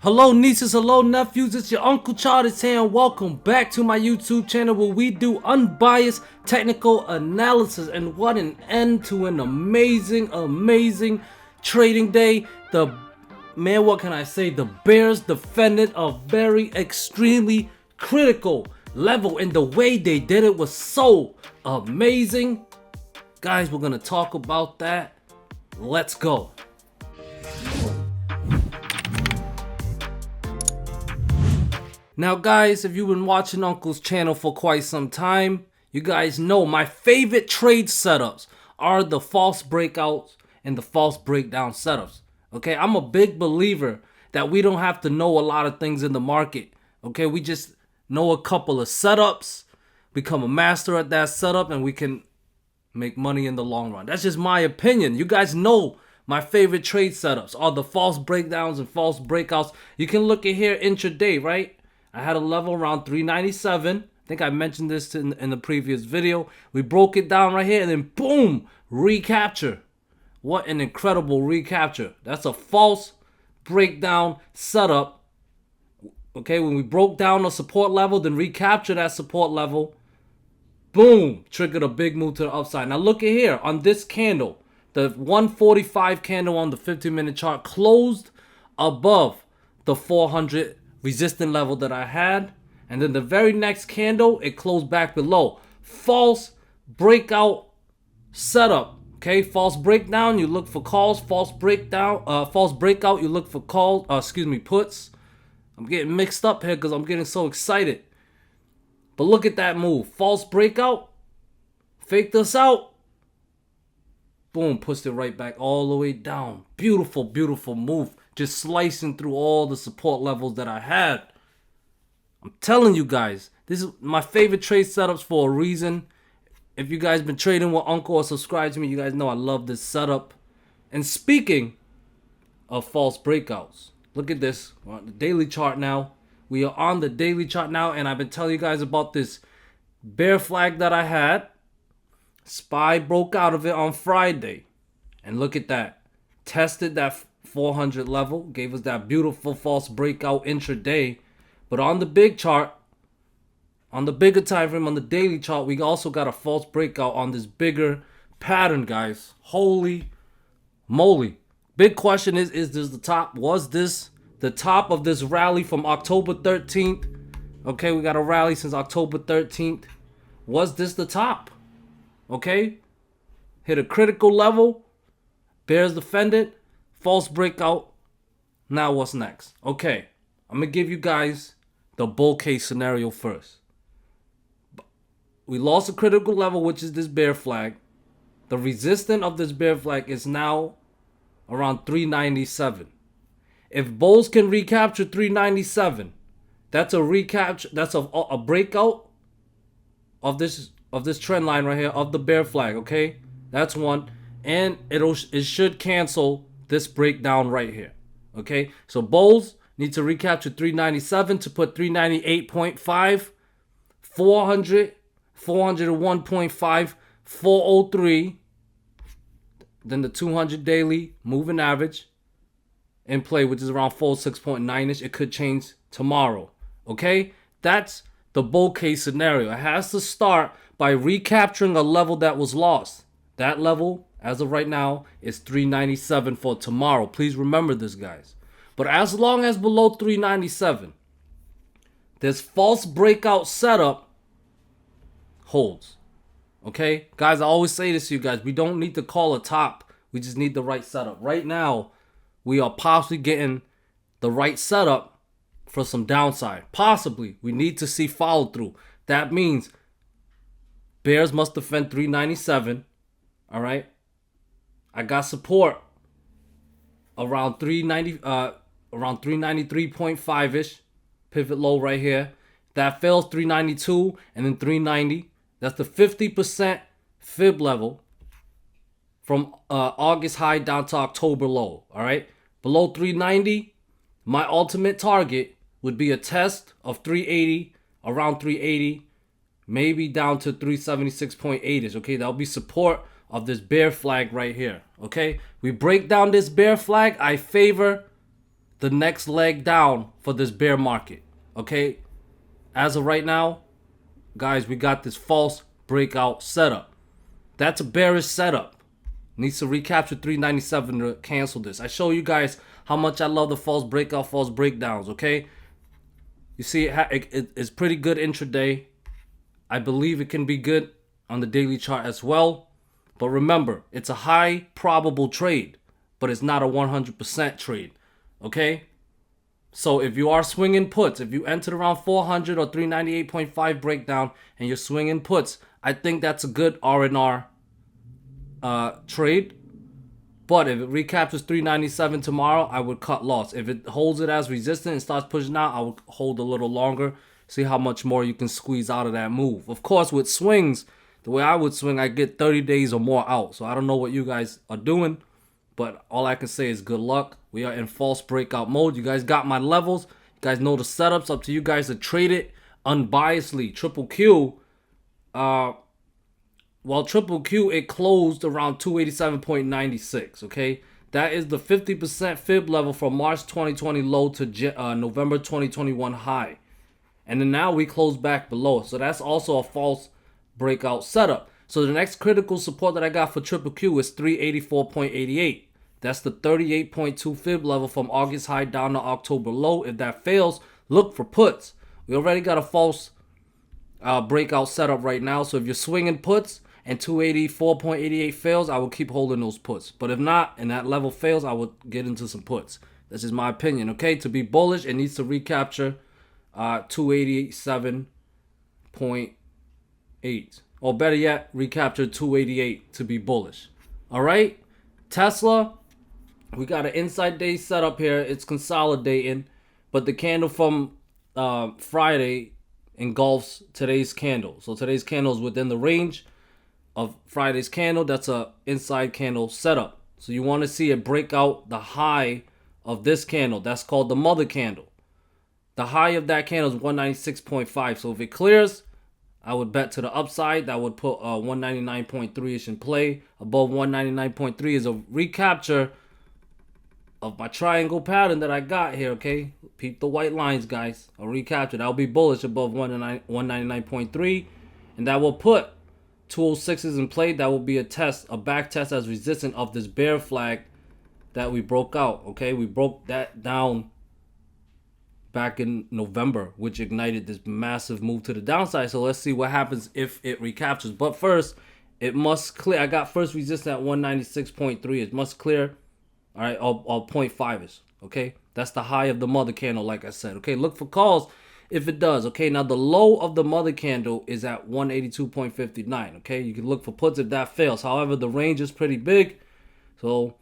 Hello nieces, hello nephews, it's your Uncle Charles here and welcome back to my YouTube channel where we do unbiased technical analysis. And what an end to an amazing trading day. What can I say? The Bears defended a very extremely critical level and the way they did it was so amazing. Guys, we're gonna talk about that. Let's go. Now guys, if you've been watching Uncle's channel for quite some time, you guys know my favorite trade setups are the false breakouts and the false breakdown setups. Okay, I'm a big believer that we don't have to know a lot of things in the market. Okay, we just know a couple of setups, become a master at that setup, and we can make money in the long run. That's just my opinion. You guys know my favorite trade setups are the false breakdowns and false breakouts. You can look at here intraday, right? I had a level around 397. I think I mentioned this in the previous video. We broke it down right here and then boom, recapture. What an incredible recapture. That's a false breakdown setup. Okay, when we broke down a support level, then recapture that support level. Boom, triggered a big move to the upside. Now look at here on this candle. The 145 candle on the 15-minute chart closed above the 400 resistant level that I had, and then the very next candle it closed back below. False breakout setup. Okay, false breakdown, you look for calls. False breakout, you look for calls. Puts. I'm getting mixed up here because I'm getting so excited. But look at that move. False breakout, faked us out. Boom, pushed it right back all the way down. Beautiful move. Just slicing through all the support levels that I had. I'm telling you guys, this is my favorite trade setups for a reason. If you guys been trading with Uncle or subscribe to me, you guys know I love this setup. And speaking of false breakouts, look at this. We're on the daily chart now. We are on the daily chart now, and I've been telling you guys about this bear flag that I had. SPY broke out of it on Friday. And look at that. Tested that 400 level, gave us that beautiful false breakout intraday. But on the big chart, on the bigger time frame, on the daily chart, we also got a false breakout on this bigger pattern, guys. Holy moly. Big question is this the top? Was this the top of this rally from October 13th? Okay, we got a rally since October 13th. Was this the top? Okay, hit a critical level. Bears defended. False breakout. Now what's next? Okay, I'm going to give you guys the bull case scenario first. We lost a critical level, which is this bear flag. The resistance of this bear flag is now around 397. If bulls can recapture 397, that's a recapture. That's a breakout of this trend line right here of the bear flag. Okay, that's one, and it should cancel this breakdown right here. Okay, so bulls need to recapture 397 to put 398.5, 400, 401.5, 403, then the 200 daily moving average in play, which is around 46.9ish. It could change tomorrow. Okay, that's the bull case scenario. It has to start by recapturing a level that was lost. That level, as of right now, is 397 for tomorrow. Please remember this, guys. But as long as below 397, this false breakout setup holds. Okay? Guys, I always say this to you guys. We don't need to call a top. We just need the right setup. Right now, we are possibly getting the right setup for some downside. Possibly. We need to see follow through. That means bears must defend 397. All right? I got support around 393.5ish. Pivot low right here. That fails 392 and then 390. That's the 50% fib level from August high down to October low. All right? Below 390, my ultimate target would be a test of 380, around 380, maybe down to 376.8ish. Okay, that'll be support of this bear flag right here. Okay, we break down this bear flag. I favor the next leg down for this bear market. Okay, as of right now, guys, we got this false breakout setup. That's a bearish setup. Needs to recapture 397 to cancel this. I show you guys how much I love the false breakout, false breakdowns, okay? You see, it's pretty good intraday. I believe it can be good on the daily chart as well. But remember, it's a high probable trade, but it's not a 100% trade, okay? So if you are swinging puts, if you entered around 400 or 398.5 breakdown and you're swinging puts, I think that's a good R&R trade. But if it recaptures 397 tomorrow, I would cut loss. If it holds it as resistance and starts pushing out, I would hold a little longer. See how much more you can squeeze out of that move. Of course, with swings, the way I would swing, I get 30 days or more out. So I don't know what you guys are doing, but all I can say is good luck. We are in false breakout mode. You guys got my levels. You guys know the setups. Up to you guys to trade it unbiasedly. Triple Q, well, Triple Q, it closed around 287.96, okay? That is the 50% fib level from March 2020 low to November 2021 high. And then now we close back below. So that's also a false breakout setup. So the next critical support that I got for Triple Q is 384.88. That's the 38.2 fib level from August high down to October low. If that fails, look for puts. We already got a false breakout setup right now. So if you're swinging puts and 284.88 fails, I will keep holding those puts. But if not, and that level fails, I would get into some puts. This is my opinion, okay? To be bullish, it needs to recapture 287.8. Or better yet, recapture 288 to be bullish. All right? Tesla, we got an inside day setup here. It's consolidating, but the candle from Friday engulfs today's candle. So today's candle is within the range of Friday's candle. That's a inside candle setup. So you want to see it break out the high of this candle. That's called the mother candle. The high of that candle is 196.5. So if it clears, I would bet to the upside. That would put 199.3-ish in play. Above 199.3 is a recapture of my triangle pattern that I got here, okay? Peep the white lines, guys. A recapture. That will be bullish above 199.3. And that will put 206s in play. That will be a test, a back test as resistant of this bear flag that we broke out, okay? We broke that down back in November, which ignited this massive move to the downside. So let's see what happens if it recaptures. But first, it must clear. I got first resistance at 196.3. It must clear, all right, or 0.5-ish, okay? That's the high of the mother candle, like I said, okay? Look for calls if it does, okay? Now, the low of the mother candle is at 182.59, okay? You can look for puts if that fails. However, the range is pretty big, so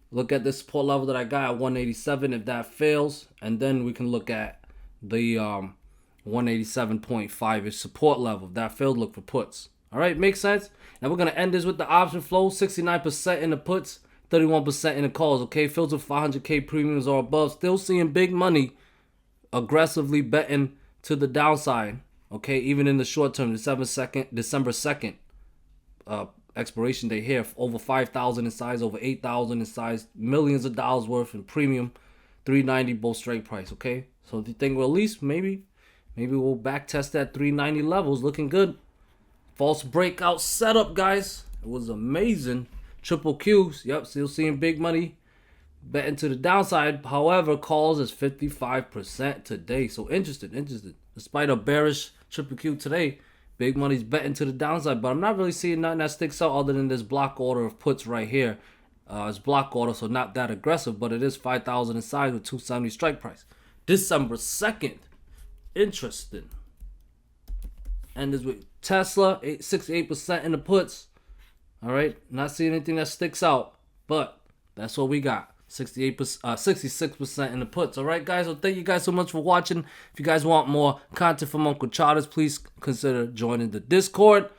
look at this support level that I got at 187 if that fails. And then we can look at the 187.5-ish support level. If that failed, look for puts. All right, makes sense? Now we're going to end this with the option flow. 69% in the puts, 31% in the calls, okay? Fills with 500K premiums or above. Still seeing big money aggressively betting to the downside, okay? Even in the short term, December 2nd, expiration day here, over 5,000 in size, over 8,000 in size, millions of dollars worth in premium, 390 both strike price, okay? So if you think, well, at least maybe we'll back test that 390 levels, looking good. False breakout setup, guys. It was amazing. Triple Qs, yep, still seeing big money betting to the downside. However, calls is 55% today. So interested. Despite a bearish Triple Q today, big money's betting to the downside, but I'm not really seeing nothing that sticks out other than this block order of puts right here. It's block order, so not that aggressive, but it is 5,000 in size with 270 strike price. December 2nd. Interesting. And this with Tesla, 68% in the puts. All right, not seeing anything that sticks out, but that's what we got. 66% in the puts. All right, guys. So thank you guys so much for watching. If you guys want more content from Uncle Charters, please consider joining the Discord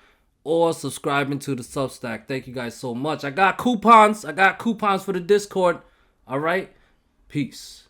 or subscribing to the Substack. Thank you guys so much. I got coupons. For the Discord. All right. Peace.